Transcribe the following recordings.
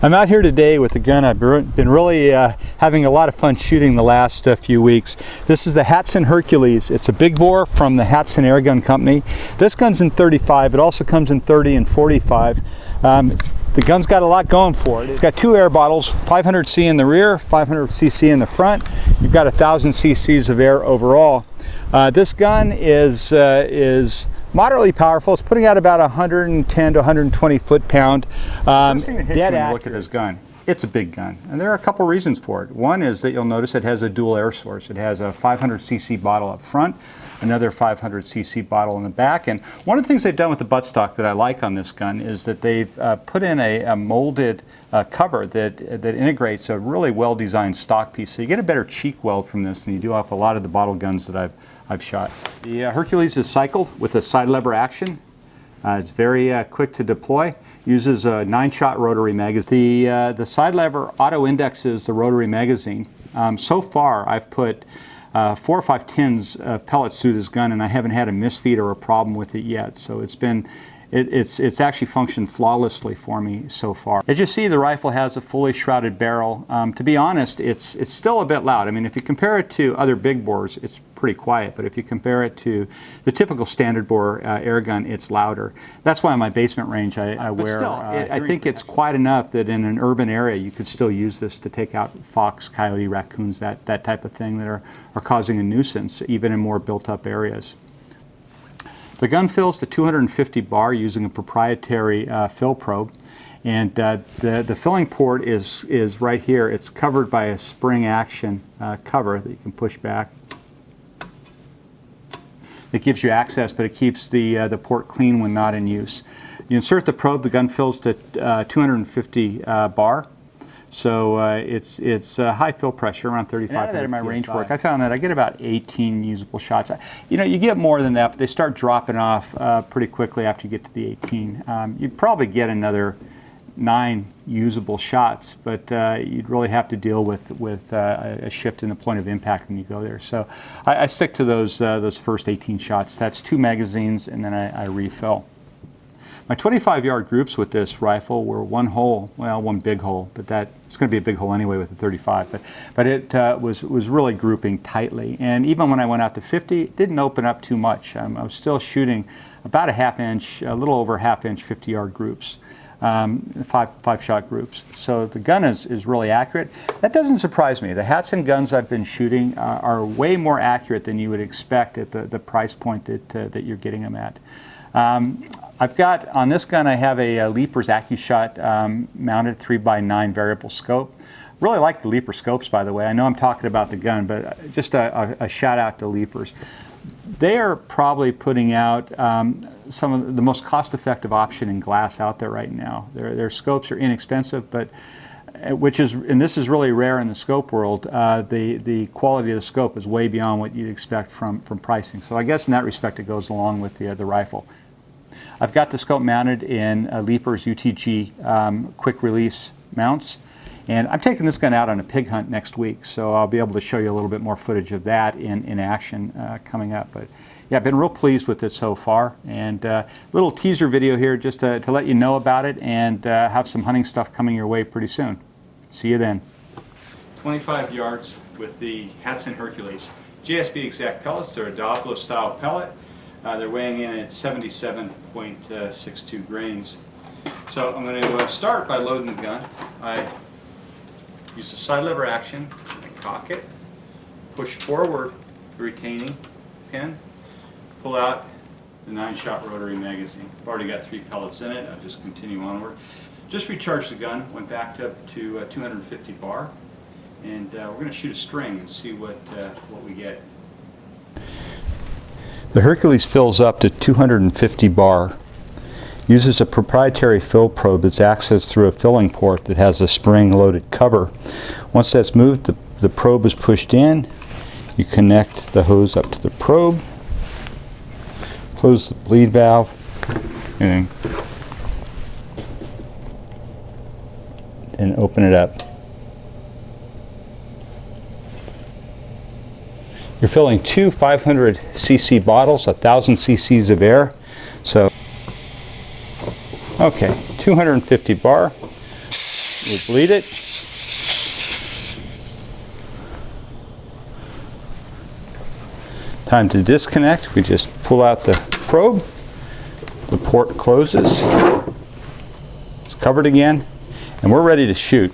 I'm out here today with the gun I've been really having a lot of fun shooting the last few weeks. This is the Hatsan Hercules. It's a big bore from the Hatsan AIRGUN company. This gun's in 35. It also comes in 30 and 45. The gun's got a lot going for it. It's got two air bottles, 500cc in the rear, 500cc in the front. You've got 1,000 cc's of air overall. This gun is moderately powerful. It's putting out about 110 to 120 foot-pound. First thing that hits you when you look at this gun, it's a big gun, and there are a couple reasons for it. One is that you'll notice it has a dual air source. It has a 500cc bottle up front, another 500cc bottle in the back, and one of the things they've done with the buttstock that I like on this gun is that they've put in a molded cover that integrates a really well-designed stock piece, so you get a better cheek weld from this than you do off a lot of the bottle guns that I've shot. The Hercules is cycled with a side lever action. It's very quick to deploy. Uses a 9-shot rotary magazine. The side lever auto indexes the rotary magazine. So far, I've put 4 or 5 tins of pellets through this gun, and I haven't had a misfeed or a problem with it yet. So it's actually functioned flawlessly for me so far. As you see, the rifle has a fully shrouded barrel. To be honest, it's still a bit loud. I mean, if you compare it to other big bores, it's pretty quiet, but if you compare it to the typical standard bore air gun, it's louder. That's why in my basement range I wear. Still, I think it's quiet enough that in an urban area you could still use this to take out fox, coyote, raccoons, that type of thing that are causing a nuisance, even in more built-up areas. The gun fills to 250 bar using a proprietary fill probe, and the filling port is right here. It's covered by a spring action cover that you can push back. It gives you access, but it keeps the port clean when not in use. You insert the probe, the gun fills to 250 bar. So it's high fill pressure, around 35. Out of that in my range work, I found that I get about 18 usable shots. You know, you get more than that, but they start dropping off pretty quickly after you get to the 18. You'd probably get another 9 usable shots, but you'd really have to deal with a shift in the point of impact when you go there. So I stick to those first 18 shots. That's 2 magazines, and then I refill. My 25-yard groups with this rifle were one hole, well, one big hole, but it's going to be a big hole anyway with the 35. But it was really grouping tightly, and even when I went out to 50, it didn't open up too much. I was still shooting about a half-inch, a little over half-inch 50-yard groups. 5-shot groups. So the gun is really accurate. That doesn't surprise me. The Hatsan guns I've been shooting are way more accurate than you would expect at the price point that you're getting them at. I've got, on this gun, I have a Leapers AccuShot mounted 3x9 variable scope. Really like the Leaper scopes, by the way. I know I'm talking about the gun, but just a shout out to Leapers. They are probably putting out some of the most cost-effective option in glass out there right now. Their scopes are inexpensive, but and this is really rare in the scope world. The quality of the scope is way beyond what you'd expect from pricing. So I guess in that respect, it goes along with the rifle. I've got the scope mounted in Leapers UTG quick release mounts. And I'm taking this gun out on a pig hunt next week, so I'll be able to show you a little bit more footage of that in action coming up. But yeah, I've been real pleased with it so far. And a little teaser video here just to let you know about it, and have some hunting stuff coming your way pretty soon. See you then. 25 yards with the Hatsan Hercules. JSB Exact pellets. They're a Diablo style pellet. They're weighing in at 77.62 grains. So I'm going to start by loading the gun. I use the side lever action, I cock it, push forward the retaining pin, pull out the 9-shot rotary magazine. I've already got 3 pellets in it, I'll just continue onward. Just recharged the gun, went back to 250 bar, and we're going to shoot a string and see what we get. The Hercules fills up to 250 bar. Uses a proprietary fill probe that's accessed through a filling port that has a spring-loaded cover. Once that's moved, the probe is pushed in. You connect the hose up to the probe, close the bleed valve, and open it up. You're filling 2 500cc bottles, 1,000 cc's of air. So okay, 250 bar. We bleed it. Time to disconnect. We just pull out the probe. The port closes. It's covered again, and we're ready to shoot.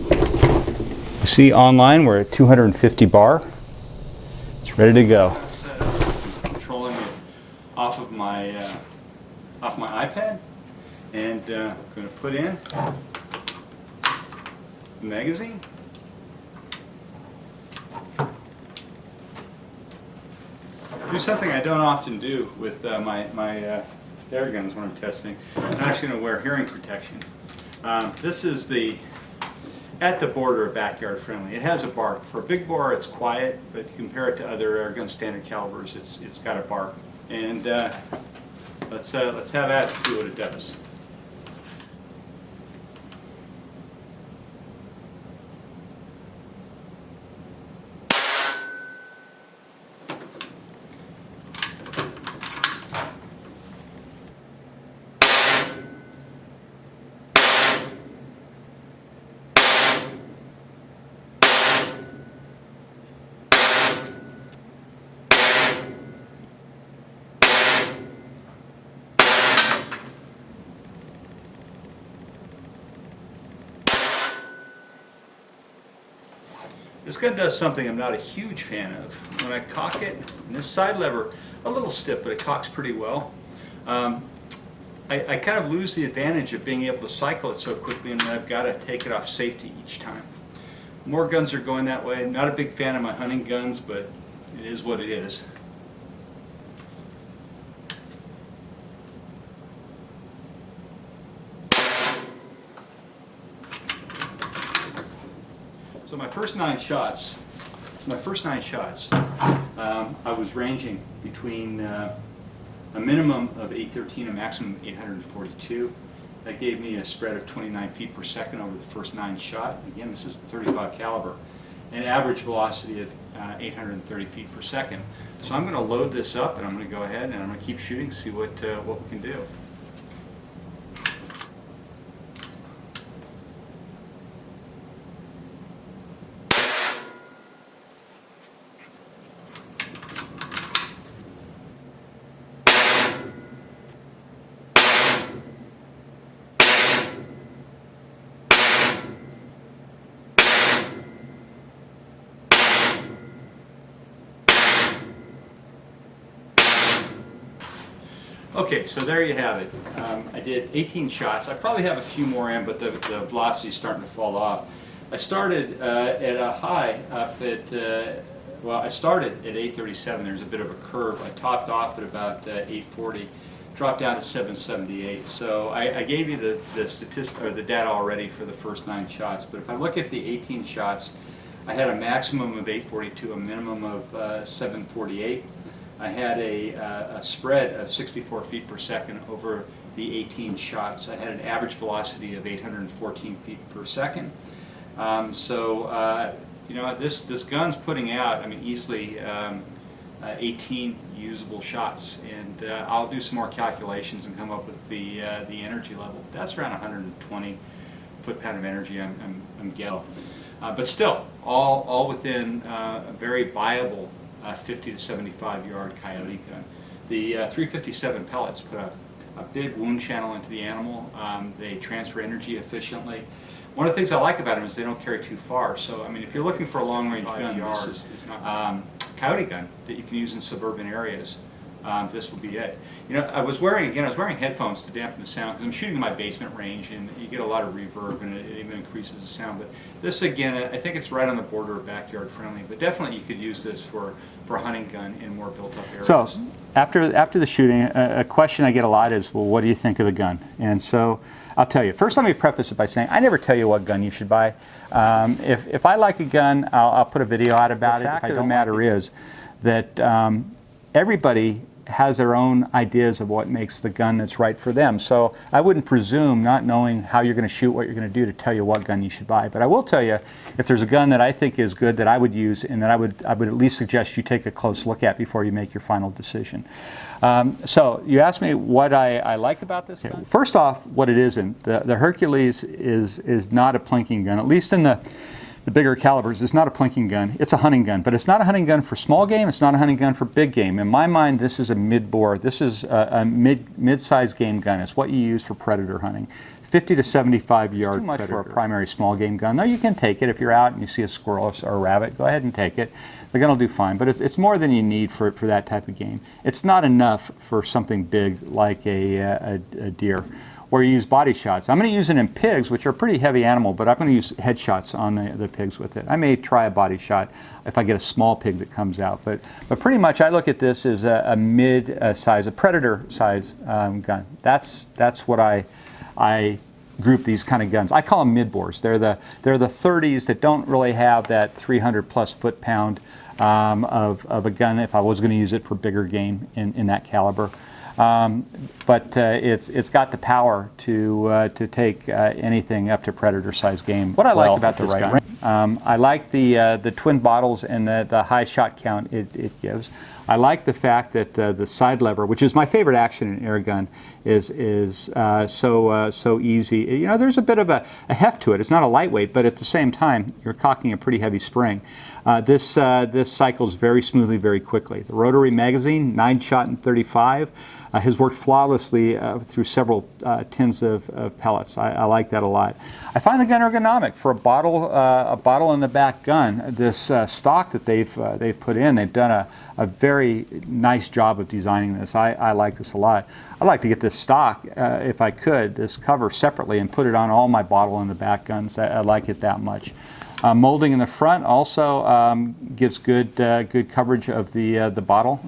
You see online we're at 250 bar. It's ready to go. Controlling it off of my iPad, and I'm going to put in the magazine. Do something I don't often do with my air guns when I'm testing. I'm actually going to wear hearing protection. This is at the border of backyard friendly. It has a bark. For a big bore, it's quiet, but compare it to other air gun standard calibers, it's got a bark. And let's have that and see what it does. This gun does something I'm not a huge fan of. When I cock it, and this side lever, a little stiff, but it cocks pretty well. I kind of lose the advantage of being able to cycle it so quickly, and I've got to take it off safety each time. More guns are going that way. Not a big fan of my hunting guns, but it is what it is. So my first nine shots, I was ranging between a minimum of 813, a maximum of 842. That gave me a spread of 29 feet per second over the first 9 shot. Again, this is the 35 caliber, an average velocity of 830 feet per second. So I'm going to load this up, and I'm going to go ahead and I'm going to keep shooting, see what we can do. Okay, so there you have it. I did 18 shots. I probably have a few more in, but the velocity is starting to fall off. I started at a high up at, well, I started at 837. There's a bit of a curve. I topped off at about 840, dropped down to 778. So I gave you the statistic or the data already for the first 9 shots. But if I look at the 18 shots, I had a maximum of 842, a minimum of 748. I had a spread of 64 feet per second over the 18 shots. I had an average velocity of 814 feet per second. You know, this gun's putting out, I mean, easily 18 usable shots, and I'll do some more calculations and come up with the energy level. That's around 120 foot-pound of energy I'm getting. But still, all within a very viable 50 to 75 yard coyote gun. The 357 pellets put a big wound channel into the animal. They transfer energy efficiently. One of the things I like about them is they don't carry too far. So I mean, if you're looking for a long range gun, this is coyote gun that you can use in suburban areas. This will be it. You know, I was wearing headphones to dampen the sound because I'm shooting in my basement range, and you get a lot of reverb, and it even increases the sound. But this, again, I think it's right on the border of backyard friendly. But definitely, you could use this for a hunting gun in more built-up areas. So, after the shooting, a question I get a lot is, well, what do you think of the gun? And so, I'll tell you. First, let me preface it by saying I never tell you what gun you should buy. If I like a gun, I'll put a video out about it. The fact of the matter is that everybody has their own ideas of what makes the gun that's right for them. So I wouldn't presume, not knowing how you're going to shoot, what you're going to do, to tell you what gun you should buy. But I will tell you, if there's a gun that I think is good that I would use and that I would at least suggest you take a close look at before you make your final decision. So you asked me what I like about this gun. First off, what it isn't. The Hercules is not a plinking gun, at least in the bigger calibers. It's not a plinking gun. It's a hunting gun, but it's not a hunting gun for small game. It's not a hunting gun for big game. In my mind, this is a mid-bore. This is a mid-sized game gun. It's what you use for predator hunting. 50 to 75 yard. Too much predator. For a primary small game gun. Though you can take it if you're out and you see a squirrel or a rabbit. Go ahead and take it. The gun will do fine, but it's more than you need for that type of game. It's not enough for something big like a deer, or you use body shots. I'm going to use it in pigs, which are a pretty heavy animal, but I'm going to use headshots on the pigs with it. I may try a body shot if I get a small pig that comes out, but pretty much I look at this as a mid-size, a predator size gun. That's what I group these kind of guns. I call them mid-bores. They're the 30s that don't really have that 300 plus foot-pound of a gun if I was going to use it for bigger game in that caliber. But it's got the power to take anything up to predator-sized game. What I like about this gun, I like the twin bottles and the high shot count it gives. I like the fact that the side lever, which is my favorite action in air gun, is so easy. You know, there's a bit of a heft to it. It's not a lightweight, but at the same time, you're cocking a pretty heavy spring. This cycles very smoothly, very quickly. The rotary magazine, 9-shot and 35, has worked flawlessly through several tins of pellets. I like that a lot. I find the gun ergonomic for a bottle in the back gun. This stock that they've put in, they've done a very nice job of designing this. I like this a lot. I'd like to get this stock, if I could, this cover separately and put it on all my bottle in the back guns. I like it that much. Molding in the front also gives good coverage of the bottle.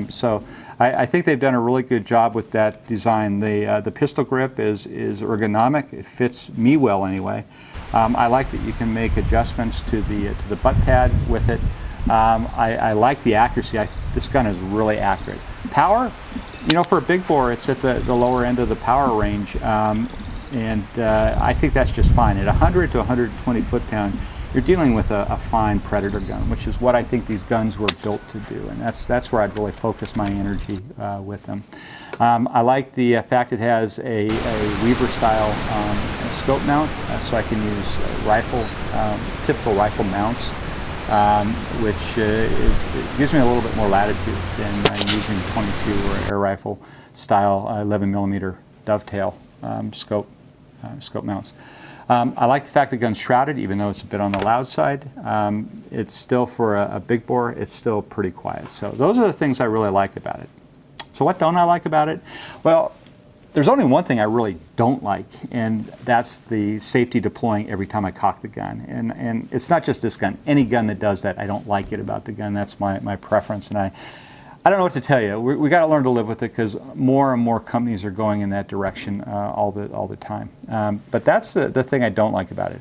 So I think they've done a really good job with that design. The pistol grip is ergonomic. It fits me well anyway. I like that you can make adjustments to the butt pad with it. I like the accuracy. This gun is really accurate. Power, you know, for a big bore, it's at the lower end of the power range, and I think that's just fine. At 100 to 120 foot-pound, you're dealing with a fine predator gun, which is what I think these guns were built to do, and that's where I'd really focus my energy with them. I like the fact it has a Weaver-style scope mount, so I can use typical rifle mounts, which gives me a little bit more latitude than using 22 or air rifle style 11mm dovetail scope mounts. I like the fact the gun's shrouded, even though it's a bit on the loud side. It's still, for a big bore, it's still pretty quiet. So those are the things I really like about it. So what don't I like about it? Well, there's only one thing I really don't like, and that's the safety deploying every time I cock the gun. And it's not just this gun. Any gun that does that, I don't like it about the gun. That's my preference, and I don't know what to tell you. We got to learn to live with it, because more and more companies are going in that direction all the time. But that's the thing I don't like about it.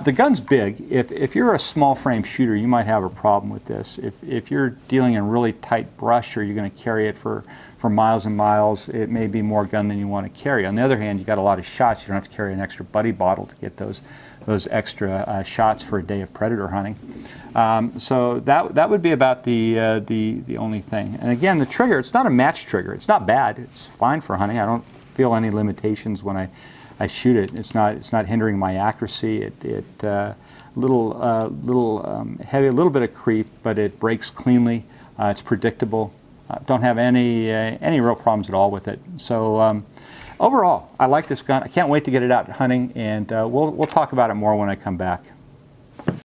The gun's big. If you're a small frame shooter, you might have a problem with this. If you're dealing in really tight brush, or you're going to carry it for miles and miles, it may be more gun than you want to carry. On the other hand, you got a lot of shots. You don't have to carry an extra buddy bottle to get those extra shots for a day of predator hunting. So that would be about the only thing. And again, the trigger, it's not a match trigger. It's not bad. It's fine for hunting. I don't feel any limitations when I shoot it. It's not hindering my accuracy. Little heavy, a little bit of creep, but it breaks cleanly. It's predictable. Don't have any real problems at all with it. So overall, I like this gun. I can't wait to get it out hunting, and we'll talk about it more when I come back.